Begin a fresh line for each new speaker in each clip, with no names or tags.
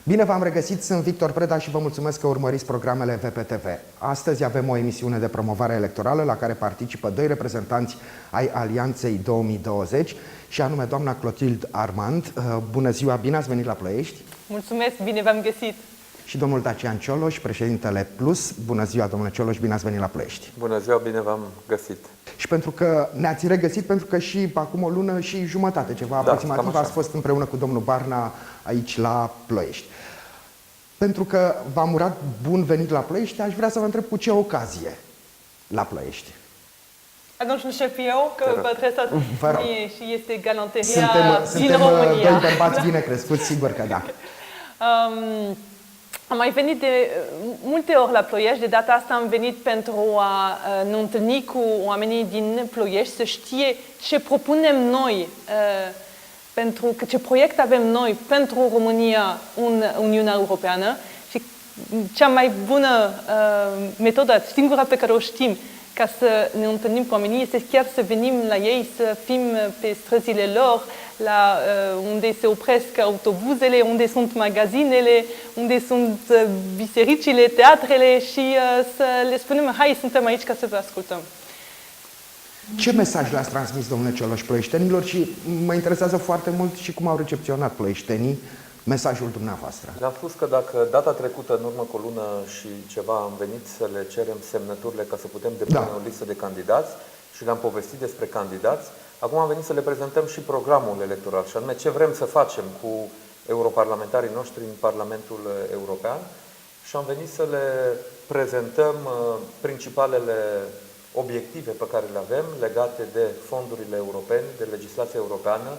Bine v-am regăsit, sunt Victor Preda și vă mulțumesc că urmăriți programele VPTV. Astăzi avem o emisiune de promovare electorală la care participă doi reprezentanți ai Alianței 2020 și anume doamna Clotilde Armand. Bună ziua, bine ați venit la Ploiești!
Mulțumesc, bine v-am găsit!
Și domnul Dacian Cioloș, președintele Plus. Bună ziua, domnule Cioloș, bine ați venit la Ploiești!
Bună ziua, bine v-am găsit!
Și pentru că ne-ați regăsit, pentru că și acum o lună și jumătate, ceva aproximativ, ați fost împreună cu domnul Barna aici la Ploiești. Pentru că v-am urat bun venit la Ploiești, aș vrea să vă întreb cu ce ocazie la Ploiești.
Atunci încep eu, că vă adresați mie și este galanteria din România.
Suntem doi bărbați bine crescuți, sigur că da.
Am mai venit de multe ori la Ploiești, de data asta am venit pentru a ne întâlni cu oamenii din Ploiești, să știe ce propunem noi, pentru că ce proiect avem noi pentru România în Uniunea Europeană și cea mai bună metodă, singura pe care o știm, ca să ne întâlnim cu oamenii, este chiar să venim la ei, să fim pe străzile lor, la unde se opresc autobuzele, unde sunt magazinele, unde sunt bisericile, teatrele și să le spunem, hai, suntem aici ca să vă ascultăm.
Ce mesaj le-ați transmis, domnule Cioloș, ploieștenilor și mă interesează foarte mult și cum au recepționat ploieștenii mesajul dumneavoastră?
Le-am spus că dacă data trecută, în urmă cu o lună și ceva, am venit să le cerem semnăturile ca să putem depune o listă de candidați și le-am povestit despre candidați, acum am venit să le prezentăm și programul electoral, și anume ce vrem să facem cu europarlamentarii noștri în Parlamentul European și am venit să le prezentăm principalele obiective pe care le avem legate de fondurile europene, de legislația europeană.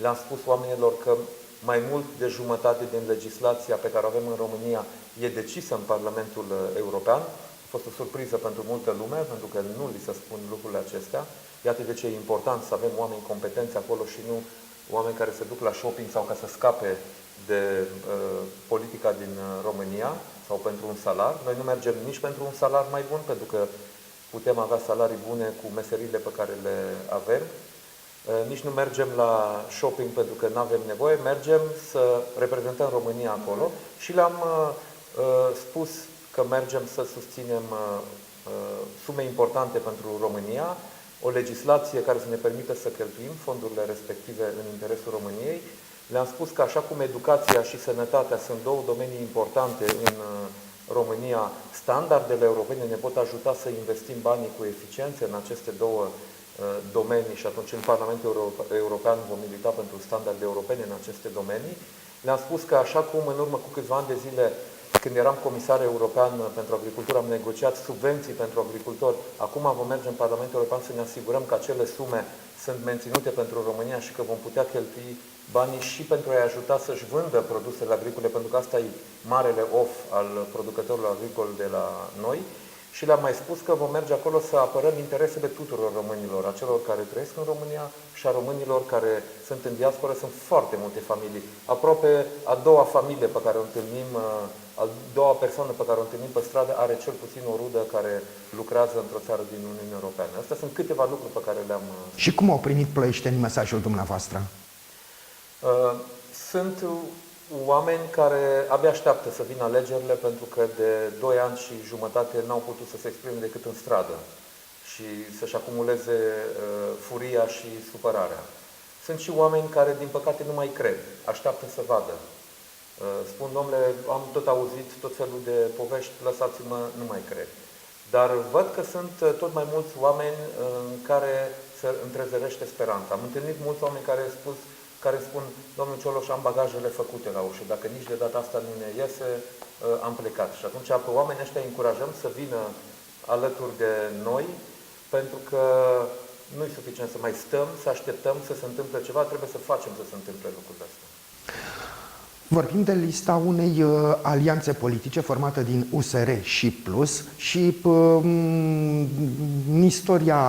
Le-am spus oamenilor că mai mult de jumătate din legislația pe care o avem în România e decisă în Parlamentul European. A fost o surpriză pentru multă lume, pentru că nu li se spun lucrurile acestea. Iată de ce e important să avem oameni competenți acolo și nu oameni care se duc la shopping sau ca să scape de politica din România sau pentru un salar. Noi nu mergem nici pentru un salar mai bun, pentru că putem avea salarii bune cu meserile pe care le avem. Nici nu mergem la shopping pentru că nu avem nevoie, mergem să reprezentăm România acolo și le-am spus că mergem să susținem sume importante pentru România, o legislație care să ne permită să cheltuim fondurile respective în interesul României. Le-am spus că așa cum educația și sănătatea sunt două domenii importante în România, standardele europene ne pot ajuta să investim banii cu eficiență în aceste două domenii și atunci în Parlamentul European vom milita pentru standarde europene în aceste domenii. Le-am spus că așa cum în urmă cu câțiva ani de zile, când eram comisar european pentru agricultură, am negociat subvenții pentru agricultori, acum vom merge în Parlamentul European să ne asigurăm că acele sume sunt menținute pentru România și că vom putea cheltui banii și pentru a-i ajuta să-și vândă produsele agricole, pentru că asta e marele of al producătorilor agricoli de la noi. Și le-am mai spus că vom merge acolo să apărăm interesele tuturor românilor, a celor care trăiesc în România și a românilor care sunt în diasporă. Sunt foarte multe familii. Aproape a doua familie pe care o întâlnim, a doua persoană pe care o întâlnim pe stradă are cel puțin o rudă care lucrează într-o țară din Uniunea Europeană. Astea sunt câteva lucruri pe care le-am... Și
cum au primit ploieștenii mesajul dumneavoastră?
Sunt oameni care abia așteaptă să vină alegerile pentru că de 2 ani și jumătate n-au putut să se exprime decât în stradă și să-și acumuleze furia și supărarea. Sunt și oameni care, din păcate, nu mai cred, așteaptă să vadă. Spun, domnule, am tot auzit tot felul de povești, lăsați-mă, nu mai cred. Dar văd că sunt tot mai mulți oameni în care se întrezărește speranța. Am întâlnit mulți oameni care spun, domnul Cioloș, am bagajele făcute la ușă, dacă nici de data asta nu ne iese, am plecat. Și atunci pe oamenii ăștia încurajăm să vină alături de noi, pentru că nu e suficient să mai stăm, să așteptăm să se întâmple ceva, trebuie să facem să se întâmple lucrurile astea.
Vorbim de lista unei alianțe politice formată din USR și Plus și în istoria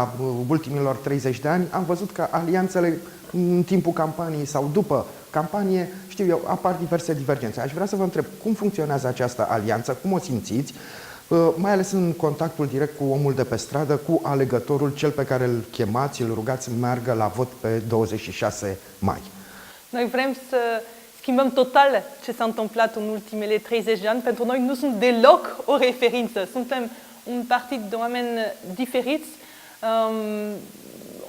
ultimilor 30 de ani am văzut că alianțele în timpul campaniei sau după campanie, știu eu, apar diverse divergențe. Aș vrea să vă întreb cum funcționează această alianță, cum o simțiți, mai ales în contactul direct cu omul de pe stradă, cu alegătorul, cel pe care îl chemați, îl rugați să meargă la vot pe 26 mai.
Noi vrem să schimbăm total ce s-a întâmplat în ultimele 30 de ani. Pentru noi nu sunt deloc o referință. Suntem un partid de oameni diferiți,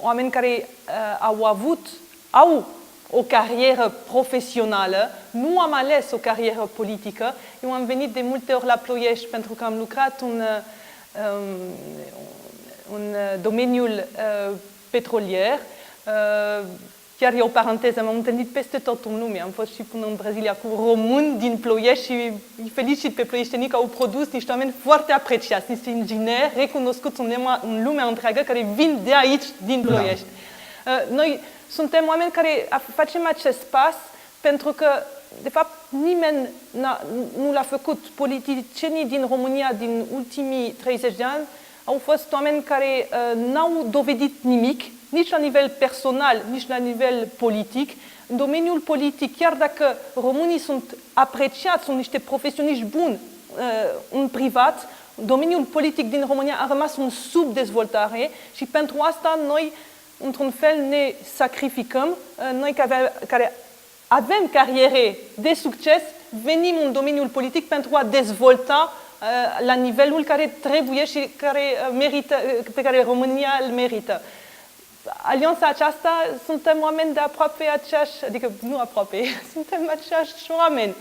oameni care au o carieră profesională, nu am ales o carieră politică. Eu am venit de multe ori la Ploiești pentru că am lucrat în domeniul petrolier. Chiar e o paranteză, m-am întâlnit peste tot în lume. Am fost și până în Brazilia cu români din Ploiești și îi felicit pe ploieștenii că au produs niște oameni foarte apreciați, niște ingineri recunoscuți în lumea întreagă care vin de aici, din Ploiești. Noi suntem oameni care facem acest pas pentru că, de fapt, nimeni nu l-a făcut. Politicienii din România din ultimii 30 de ani au fost oameni care n-au dovedit nimic, nici la nivel personal, nici la nivel politic. În domeniul politic, chiar dacă românii sunt apreciați, sunt niște profesioniști buni în privat, domeniul politic din România a rămas în subdezvoltare și pentru asta noi, într-un fel, ne sacrificăm. Noi care avem cariere de succes, venim în domeniul politic pentru a dezvolta la nivelul care trebuie și pe care România îl merită. Alianța aceasta, suntem oameni de aproape aceeași, adică nu aproape, suntem aceiași oameni.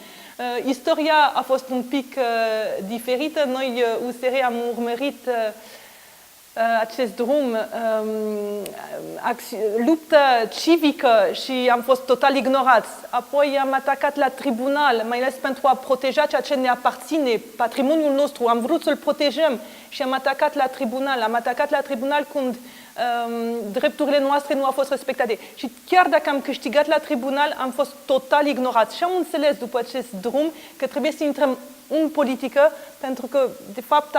Istoria a fost un pic diferită. Noi, USR, am urmărit acest drum, luptă civică și am fost total ignorați. Apoi am atacat la tribunal, mai ales pentru a proteja ceea ce ne aparține, patrimoniul nostru. Am vrut să-l protejăm și am atacat la tribunal. Am atacat la tribunal când drepturile noastre nu au fost respectate. Și chiar dacă am câștigat la tribunal, am fost total ignorați. Și am înțeles după acest drum că trebuie să intrăm în politică, pentru că, de fapt,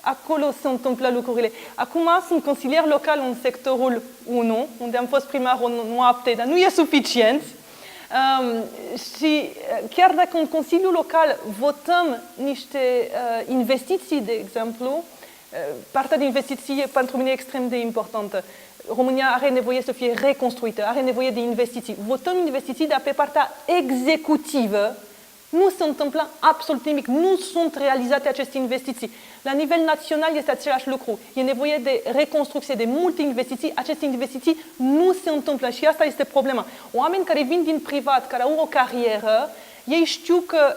acolo se întâmplă lucrurile. Acum sunt consilier local în sectorul 1, unde am fost primar o noapte, dar nu e suficient. Și chiar dacă în Consiliul Local votăm niște investiții, de exemplu, partea de investiții pentru mine e extrem de importantă. România are nevoie să fie reconstruită, are nevoie de investiții. Votăm investiții, dar pe partea executivă nu se întâmplă absolut nimic. Nu sunt realizate aceste investiții. La nivel național este același lucru. E nevoie de reconstrucție, de multe investiții. Aceste investiții nu se întâmplă și asta este problema. Oameni care vin din privat, care au o carieră, ei știu că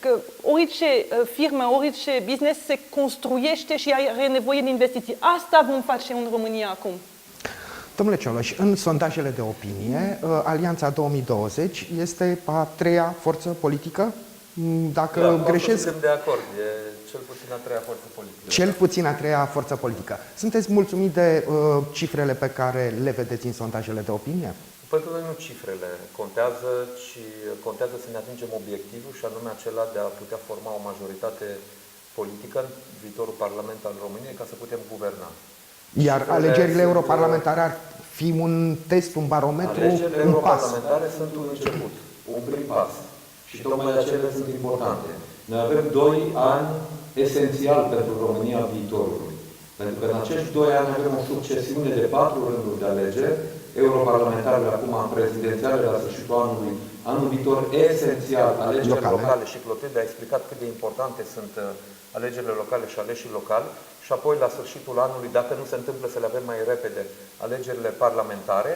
că orice firmă, orice business se construiește și are nevoie de investiții. Asta vom face în România acum.
Domnule Cioloș, în sondajele de opinie, Alianța 2020 este a treia forță politică? Dacă greșesc...
Suntem de acord, e cel puțin a treia forță politică.
Cel puțin a treia forță politică. Sunteți mulțumit de cifrele pe care le vedeți în sondajele de opinie?
Pentru noi nu cifrele contează, ci contează să ne atingem obiectivul și anume acela de a putea forma o majoritate politică în viitorul Parlament al României ca să putem guverna.
Iar alegerile europarlamentare ar fi un test, un barometru,
alegerile
un pas.
europarlamentare sunt un început, un prim pas. Și tocmai de aceea sunt importante. Noi avem 2 ani esențiali pentru România viitorului. Pentru că în acești 2 ani avem o succesiune de 4 rânduri de alegeri, europarlamentarele acum prezidențiale la sfârșitul anului, anul viitor esențial, alegerile locale și Clotilde a explicat cât de importante sunt alegerile locale și aleșii locali și apoi la sfârșitul anului, dacă nu se întâmplă să le avem mai repede, alegerile parlamentare,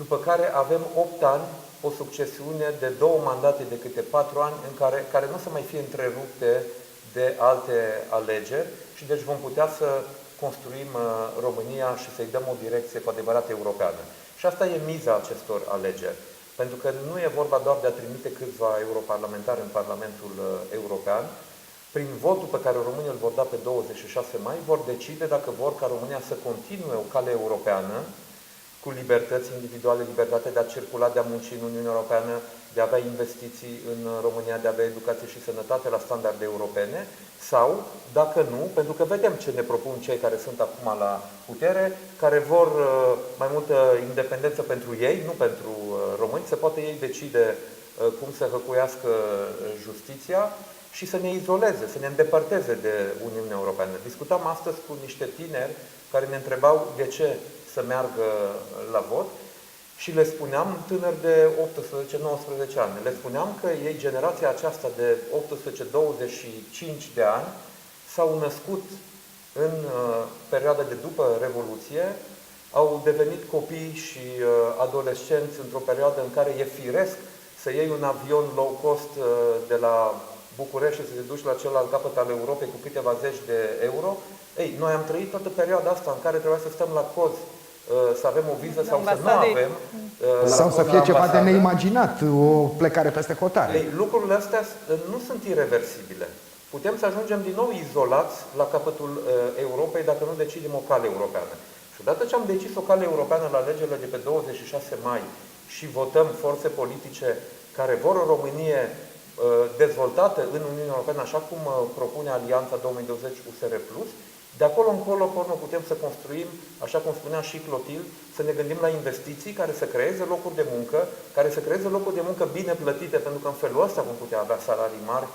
după care avem 8 ani, o succesiune de 2 mandate de câte 4 ani în care nu se mai fie întrerupte de alte alegeri și deci vom putea să construim România și să-i dăm o direcție cu adevărat europeană. Și asta e miza acestor alegeri. Pentru că nu e vorba doar de a trimite câțiva europarlamentari în Parlamentul European. Prin votul pe care românii îl vor da pe 26 mai, vor decide dacă vor ca România să continue o cale europeană cu libertăți individuale, libertate de a circula, de a munci în Uniunea Europeană, de a avea investiții în România, de a avea educație și sănătate la standarde europene, sau, dacă nu, pentru că vedem ce ne propun cei care sunt acum la putere, care vor mai multă independență pentru ei, nu pentru români, se poate ei decide cum să hăcuiască justiția și să ne izoleze, să ne îndepărteze de Uniunea Europeană. Discutam astăzi cu niște tineri care ne întrebau de ce să meargă la vot Și le spuneam tânări de 18-19 ani, le spuneam că ei, generația aceasta de 18-25 de ani, s-au născut în perioada de după Revoluție, au devenit copii și adolescenți într-o perioadă în care e firesc să iei un avion low cost de la București și să te duci la celălalt capăt al Europei cu câteva zeci de euro. Ei, noi am trăit toată perioada asta în care trebuia să stăm la cozi, să avem o viză sau să nu avem.
Sau să fie ceva de
ambasadă.
neimaginat, o plecare peste hotare.
Ei, lucrurile astea nu sunt irreversibile. Putem să ajungem din nou izolați la capătul Europei dacă nu decidem o cale europeană. Și odată ce am decis o cale europeană la alegerile de pe 26 mai și votăm forțe politice care vor o Românie dezvoltată în Uniunea Europeană, așa cum propune Alianța 2020 USR+, de acolo încolo putem să construim, așa cum spunea și Clotil, să ne gândim la investiții care să creeze locuri de muncă, care să creeze locuri de muncă bine plătite, pentru că în felul ăsta vom putea avea salarii mari,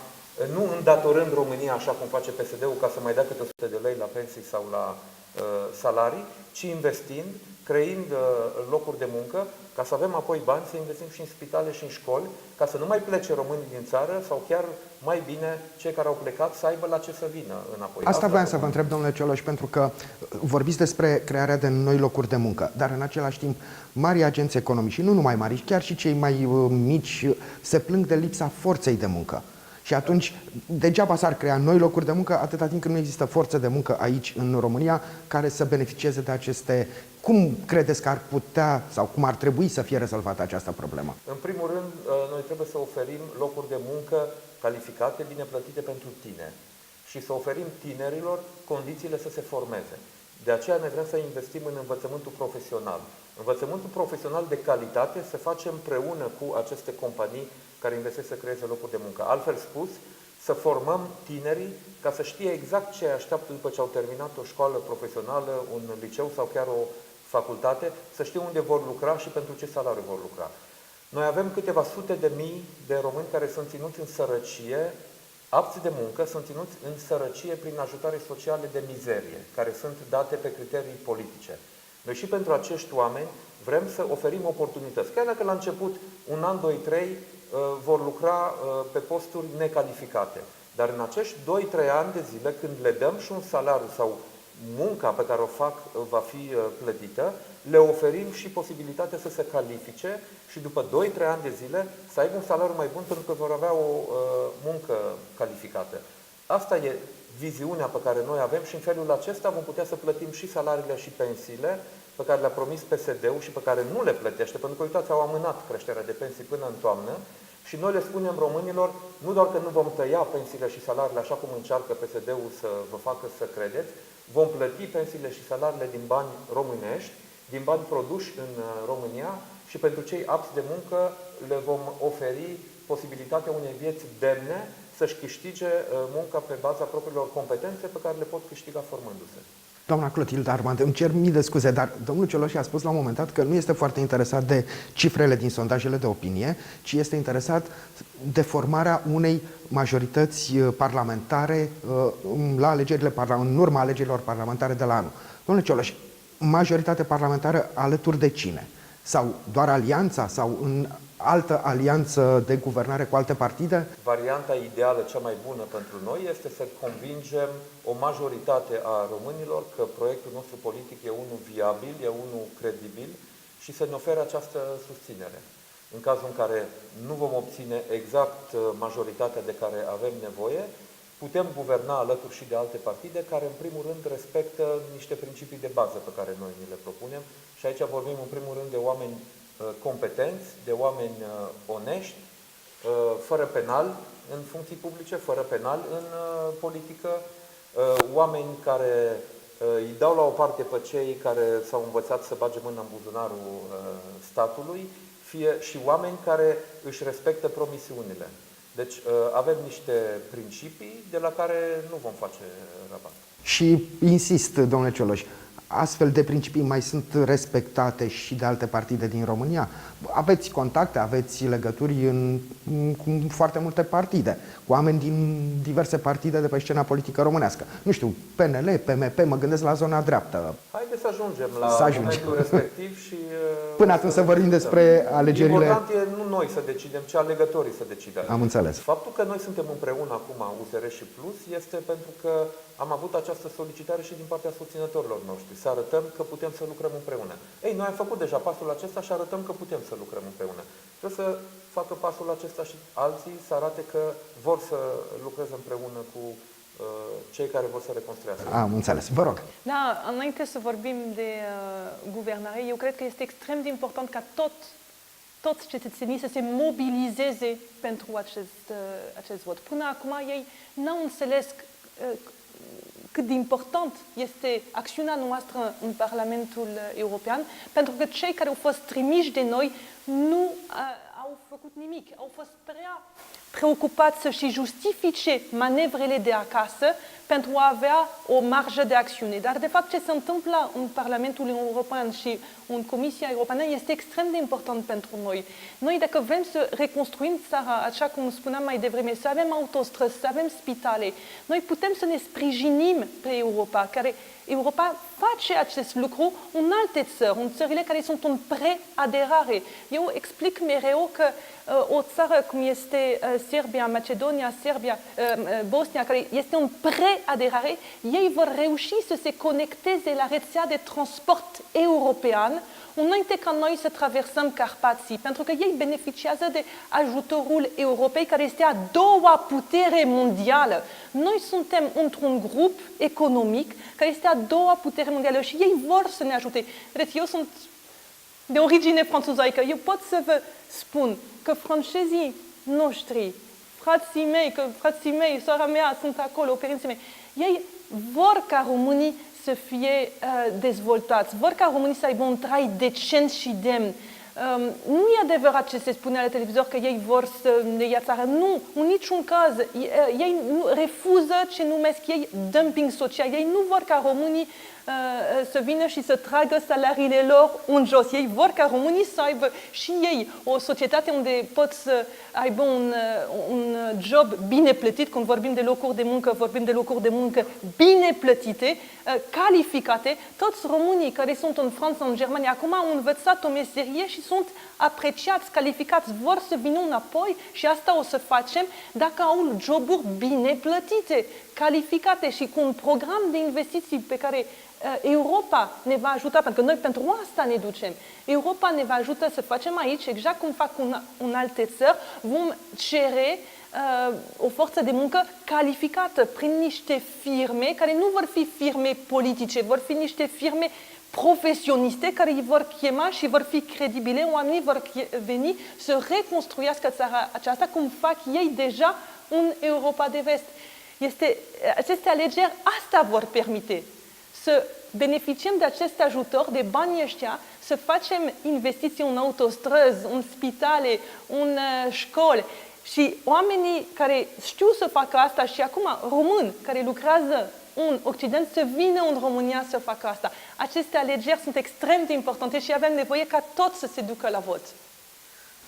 nu îndatorând România așa cum face PSD-ul ca să mai dea câte 100 de lei la pensii sau la salarii, ci investind, creând locuri de muncă, ca să avem apoi bani să investim și în spitale și în școli, ca să nu mai plece românii din țară sau chiar mai bine cei care au plecat să aibă la ce să vină înapoi.
Asta vreau să vă întreb, domnule Cioloș, pentru că vorbiți despre crearea de noi locuri de muncă, dar în același timp mari agenți economici, și nu numai mari, chiar și cei mai mici, se plâng de lipsa forței de muncă. Și atunci, degeaba s-ar crea noi locuri de muncă atâta timp când nu există forță de muncă aici, în România, care să beneficieze de aceste... Cum credeți că ar putea sau cum ar trebui să fie rezolvată această problemă?
În primul rând, noi trebuie să oferim locuri de muncă calificate, bine plătite pentru tineri și să oferim tinerilor condițiile să se formeze. De aceea ne vrem să investim în învățământul profesional. Învățământul profesional de calitate se face împreună cu aceste companii care investesc să creeze locuri de muncă. Altfel spus, să formăm tinerii ca să știe exact ce așteaptă după ce au terminat o școală profesională, un liceu sau chiar o facultate, să știe unde vor lucra și pentru ce salariu vor lucra. Noi avem câteva sute de mii de români care sunt ținuți în sărăcie, apți de muncă, sunt ținuți în sărăcie prin ajutoare sociale de mizerie, care sunt date pe criterii politice. Noi și pentru acești oameni vrem să oferim oportunități. Chiar dacă la început, un an, 2, 3, vor lucra pe posturi necalificate. Dar în acești 2-3 ani de zile, când le dăm și un salariu sau munca pe care o fac va fi plătită, le oferim și posibilitatea să se califice și după 2-3 ani de zile să aibă un salariu mai bun pentru că vor avea o muncă calificată. Asta e viziunea pe care noi avem și în felul acesta vom putea să plătim și salariile și pensiile pe care le-a promis PSD-ul și pe care nu le plătește, pentru că, uitați, au amânat creșterea de pensii până în toamnă și noi le spunem românilor, nu doar că nu vom tăia pensiile și salariile așa cum încearcă PSD-ul să vă facă să credeți, vom plăti pensiile și salariile din bani românești, din bani produși în România și pentru cei apți de muncă le vom oferi posibilitatea unei vieți demne să-și câștige munca pe baza propriilor competențe pe care le pot câștiga formându-se.
Doamna Clotilde Armand, îmi cer mii de scuze, dar domnul Cioloș a spus la un moment dat că nu este foarte interesat de cifrele din sondajele de opinie, ci este interesat de formarea unei majorități parlamentare la alegerile, în urma alegerilor parlamentare de la anul. Domnule Cioloș, majoritate parlamentară alături de cine? Sau doar alianța? Sau în altă alianță de guvernare cu alte partide?
Varianta ideală, cea mai bună pentru noi, este să convingem o majoritate a românilor că proiectul nostru politic e unul viabil, e unul credibil și să ne ofere această susținere. În cazul în care nu vom obține exact majoritatea de care avem nevoie, putem guverna alături și de alte partide care, în primul rând, respectă niște principii de bază pe care noi ni le propunem. Și aici vorbim, în primul rând, de oameni competenți, de oameni onești, fără penal în funcții publice, fără penal în politică, oameni care îi dau la o parte pe cei care s-au învățat să bage mâna în buzunarul statului, fie și oameni care își respectă promisiunile. Deci avem niște principii de la care nu vom face rabat.
Și insist, domnule Cioloș, astfel de principii mai sunt respectate și de alte partide din România? Aveți contacte, aveți legături cu foarte multe partide, cu oameni din diverse partide de pe scena politică românească. Nu știu, PNL, PMP, mă gândesc la zona dreaptă.
Haideți să ajungem la momentul respectiv și...
Până atunci să vorbim despre alegerile...
Important e nu noi să decidem, ci alegătorii să decidă.
Am înțeles.
Faptul că noi suntem împreună acum, USR și Plus, este pentru că am avut această solicitare și din partea susținătorilor noștri, să arătăm că putem să lucrăm împreună. Ei, noi am făcut deja pasul acesta și arătăm că putem să lucrăm împreună. Trebuie să facă pasul acesta și alții, să arate că vor să lucreze împreună cu cei care vor să reconstruiască.
Am înțeles. Vă rog.
Da, înainte să vorbim de guvernare, eu cred că este extrem de important ca toți cetățenii să se mobilizeze pentru acest vot. Până acum ei n-au înțeles cât de important este acțiunea noastră în Parlamentul European, pentru că cei care au fost trimiși de noi nu au făcut nimic, au fost prea preocupați să-și justifice manevrele de acasă pentru a avea o marjă de acțiune. Dar, de fapt, ce se întâmplă în Parlamentul European și în Comisia Europeană este extrem de important pentru noi. Noi, dacă vrem să reconstruim țara, așa cum spuneam mai devreme, să avem autostrăzi, să avem spitale, noi putem să ne sprijinim pe Europa, care Europa face acest lucru în alte țări, în țările care sunt în preaderare. Eu explic mereu că o țară cum este Serbia, Macedonia, Bosnia, care este în preaderare, ei vor reuși să se conecteze la rețea de transport european înainte ca noi să traversăm Carpații, pentru că ei beneficiază de ajutorul Europei, care este a doua putere mondială. Noi suntem într-un grup economic care este a doua putere mondială și ei vor să ne ajute. Vedeți, eu sunt de origine franțuzaică. Eu pot să vă spun că francezii noștri, frații mei, sora mea sunt acolo, părinții mei, ei vor ca românii să fie dezvoltați, vor ca românii să aibă un trai decent și demn. Nu e adevărat ce se spune la televizor că ei vor să ne ia țara. Nu, în niciun caz. Ei refuză ce numesc ei dumping social. Ei nu vor ca românii să vină și să tragă salariile lor în jos. Ei vor ca românii să aibă și ei o societate unde pot să aibă un job bine plătit. Când vorbim de locuri de muncă, vorbim de locuri de muncă bine plătite, calificate. Toți românii care sunt în Franța, în Germania, acum au învățat o meserie și sunt apreciați, calificați, vor să vină înapoi și asta o să facem dacă au joburi bine plătite, calificate și cu un program de investiții pe care Europa ne va ajuta, pentru că noi pentru asta ne ducem. Europa ne va ajuta să facem aici, exact cum fac în alte țări, vom cere o forță de muncă calificată prin niște firme care nu vor fi firme politice, vor fi niște firme profesioniste care îi vor chema și vor fi credibile, oamenii vor veni să reconstruiască țara aceasta cum fac ei deja în Europa de Vest. Aceste alegeri asta vor permite, să beneficiem de acest ajutor, de banii ăștia, să facem investiții în autostrăzi, în spitale, în școli. Și oamenii care știu să facă asta și acum români care lucrează în Occident să vină în România să facă asta. Aceste alegeri sunt extrem de importante și avem nevoie ca toți să se ducă la vot.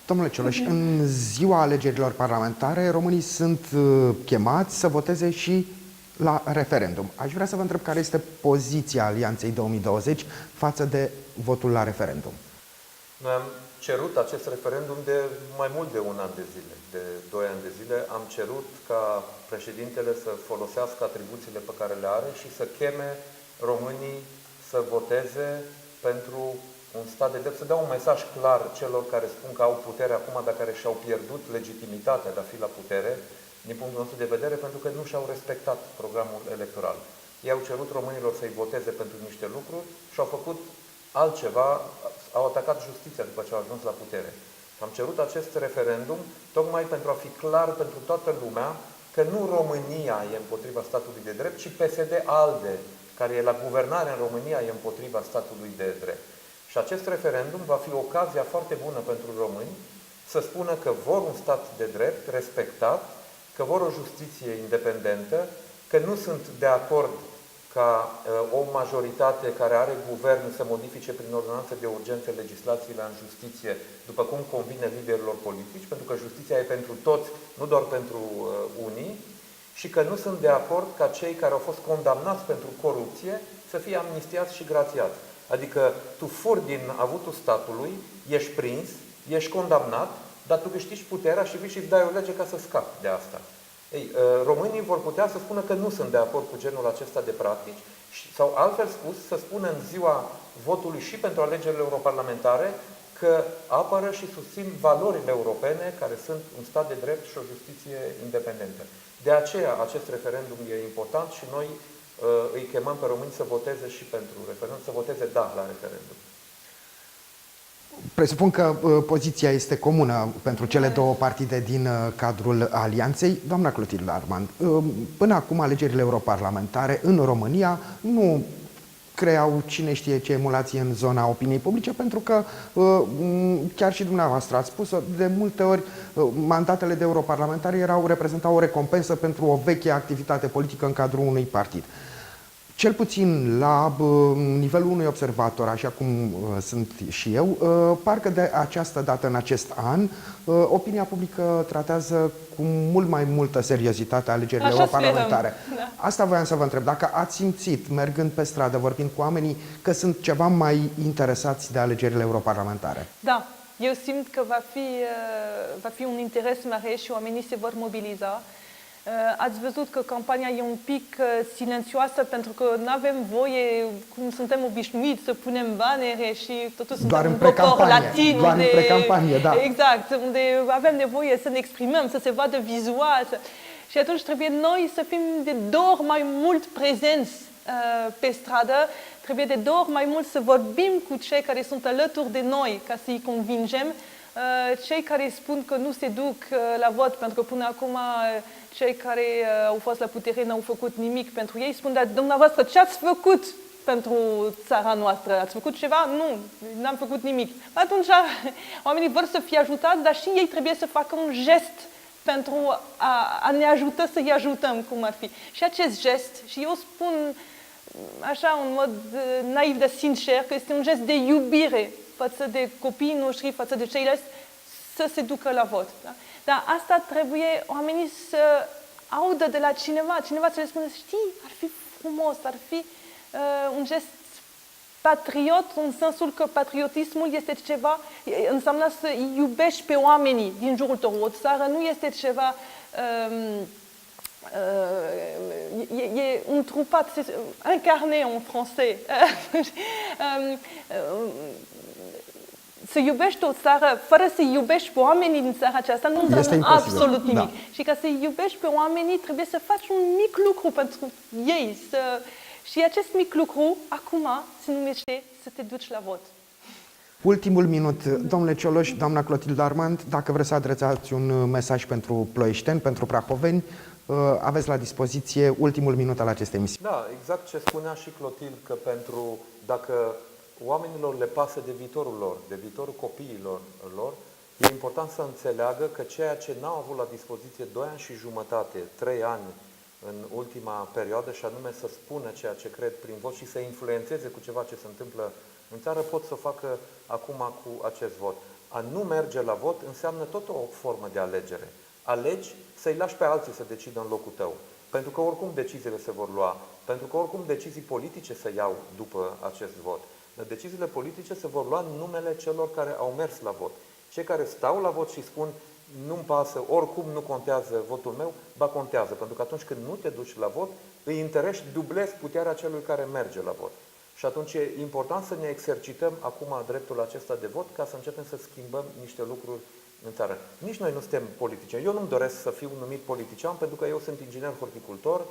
Domnule Cioloș, în ziua alegerilor parlamentare, românii sunt chemați să voteze și la referendum. Aș vrea să vă întreb care este poziția Alianței 2020 față de votul la referendum.
Noi am cerut acest referendum de mai mult de un an de zile, de 2 ani de zile. Am cerut ca președintele să folosească atribuțiile pe care le are și să cheme românii să voteze pentru un stat de drept, să dea un mesaj clar celor care spun că au putere acum, dar care și-au pierdut legitimitatea de a fi la putere, din punctul nostru de vedere, pentru că nu și-au respectat programul electoral. Ei au cerut românilor să-i voteze pentru niște lucruri și au făcut altceva, au atacat justiția după ce au ajuns la putere. Am cerut acest referendum tocmai pentru a fi clar pentru toată lumea că nu România e împotriva statului de drept, ci PSD-ALDE, care e la guvernare în România, e împotriva statului de drept. Și acest referendum va fi ocazia foarte bună pentru români să spună că vor un stat de drept respectat, că vor o justiție independentă, că nu sunt de acord ca o majoritate care are guvern să modifice prin ordonanță de urgență legislațiile în justiție, după cum convine liderilor politici, pentru că justiția e pentru toți, nu doar pentru unii, și că nu sunt de acord ca cei care au fost condamnați pentru corupție să fie amnistiați și grațiați. Adică tu furi din avutul statului, ești prins, ești condamnat, dar tu câștigi puterea și vii și îți dai o lege ca să scapi de asta. Ei, românii vor putea să spună că nu sunt de acord cu genul acesta de practici sau altfel spus, să spună în ziua votului și pentru alegerile europarlamentare că apără și susțin valorile europene care sunt un stat de drept și o justiție independentă. De aceea acest referendum e important și noi îi chemăm pe români să voteze și pentru referendum, să voteze da la referendum.
Presupun că poziția este comună pentru cele două partide din cadrul alianței. Doamna Clotilde Armand, până acum alegerile europarlamentare în România nu creau cine știe ce emulație în zona opiniei publice, pentru că, chiar și dumneavoastră ați spus, de multe ori mandatele de europarlamentari reprezentau o recompensă pentru o veche activitate politică în cadrul unui partid. Cel puțin la nivelul unui observator, așa cum sunt și eu, parcă de această dată, în acest an, opinia publică tratează cu mult mai multă seriozitate alegerile europarlamentare. Da. Asta voiam să vă întreb, dacă ați simțit, mergând pe stradă, vorbind cu oamenii, că sunt ceva mai interesați de alegerile europarlamentare.
Da, eu simt că va fi un interes mare și oamenii se vor mobiliza. Ați văzut că campania e un pic silențioasă pentru că nu avem voie, cum suntem obișnuiți, să punem banere și totul suntem în decor latin.
Doar în precampanie, da.
Exact, unde avem nevoie să ne exprimăm, să se vadă vizual. Și atunci trebuie noi să fim de două ori mai mult prezenți pe stradă, trebuie de două ori mai mult să vorbim cu cei care sunt alături de noi ca să-i convingem. Cei care spun că nu se duc la vot pentru că până acum cei care au fost la putere n-au făcut nimic pentru ei, spun, dar dumneavoastră ce ați făcut pentru țara noastră? Ați făcut ceva? Nu, n-am făcut nimic. Atunci oamenii vor să fie ajutați, dar și ei trebuie să facă un gest pentru a ne ajuta să-i ajutăm cum ar fi. Și acest gest, și eu spun așa în mod naiv, dar sincer, că este un gest de iubire față de copiii noștri, față de ceilalți, să se ducă la vot. Da? Dar asta trebuie oamenii să audă de la cineva să le spună, știi, ar fi frumos, ar fi un gest patriot, în sensul că patriotismul este ceva, înseamnă să iubești pe oamenii din jurul tău. O țară nu este ceva... e un trupat, incarné en français. Să iubești o țară fără să iubești pe oamenii din țara aceasta nu înseamnă absolut nimic. Da. Și ca să iubești pe oamenii trebuie să faci un mic lucru pentru ei. Și acest mic lucru acum se numește să te duci la vot.
Ultimul minut, domnule Cioloș, doamna Clotilde Armand, dacă vreți să adresați un mesaj pentru ploieșteni, pentru prahoveni, aveți la dispoziție ultimul minut al acestei emisiuni.
Da, exact ce spunea și Clotilde, că dacă oamenilor le pasă de viitorul lor, de viitorul copiilor lor, e important să înțeleagă că ceea ce n-au avut la dispoziție 2 ani și jumătate, 3 ani în ultima perioadă, și anume să spună ceea ce cred prin vot și să influențeze cu ceva ce se întâmplă în țară, pot să o facă acum cu acest vot. A nu merge la vot înseamnă tot o formă de alegere. Alegi să-i lași pe alții să decidă în locul tău. Pentru că oricum deciziile se vor lua. Pentru că oricum decizii politice se iau după acest vot. Dar deciziile politice se vor lua în numele celor care au mers la vot. Cei care stau la vot și spun nu-mi pasă, oricum nu contează votul meu, ba contează. Pentru că atunci când nu te duci la vot, îi întărești, dublezi puterea celui care merge la vot. Și atunci e important să ne exercităm acum dreptul acesta de vot ca să începem să schimbăm niște lucruri în țară. Nici noi nu suntem politicieni. Eu nu-mi doresc să fiu numit politician pentru că eu sunt inginer horticultor,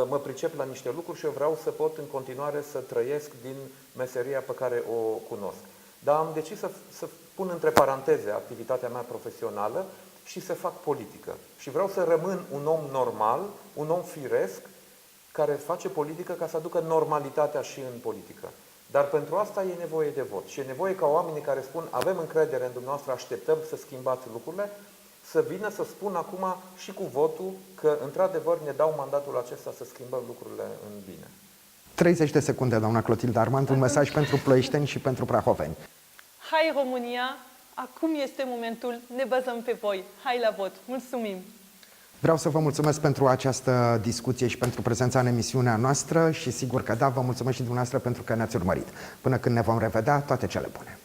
mă pricep la niște lucruri și eu vreau să pot în continuare să trăiesc din meseria pe care o cunosc. Dar am decis să pun între paranteze activitatea mea profesională și să fac politică. Și vreau să rămân un om normal, un om firesc, care face politică ca să aducă normalitatea și în politică. Dar pentru asta e nevoie de vot. Și e nevoie ca oamenii care spun avem încredere în dumneavoastră, așteptăm să schimbați lucrurile, să vină să spun acum și cu votul că într-adevăr ne dau mandatul acesta să schimbăm lucrurile în bine.
30 de secunde, doamna Clotilde Armand, un mesaj pentru ploieșteni și pentru prahoveni.
Hai România, acum este momentul, ne bazăm pe voi. Hai la vot. Mulțumim!
Vreau să vă mulțumesc pentru această discuție și pentru prezența în emisiunea noastră și sigur că da, vă mulțumesc și dumneavoastră pentru că ne-ați urmărit. Până când ne vom revedea, toate cele bune!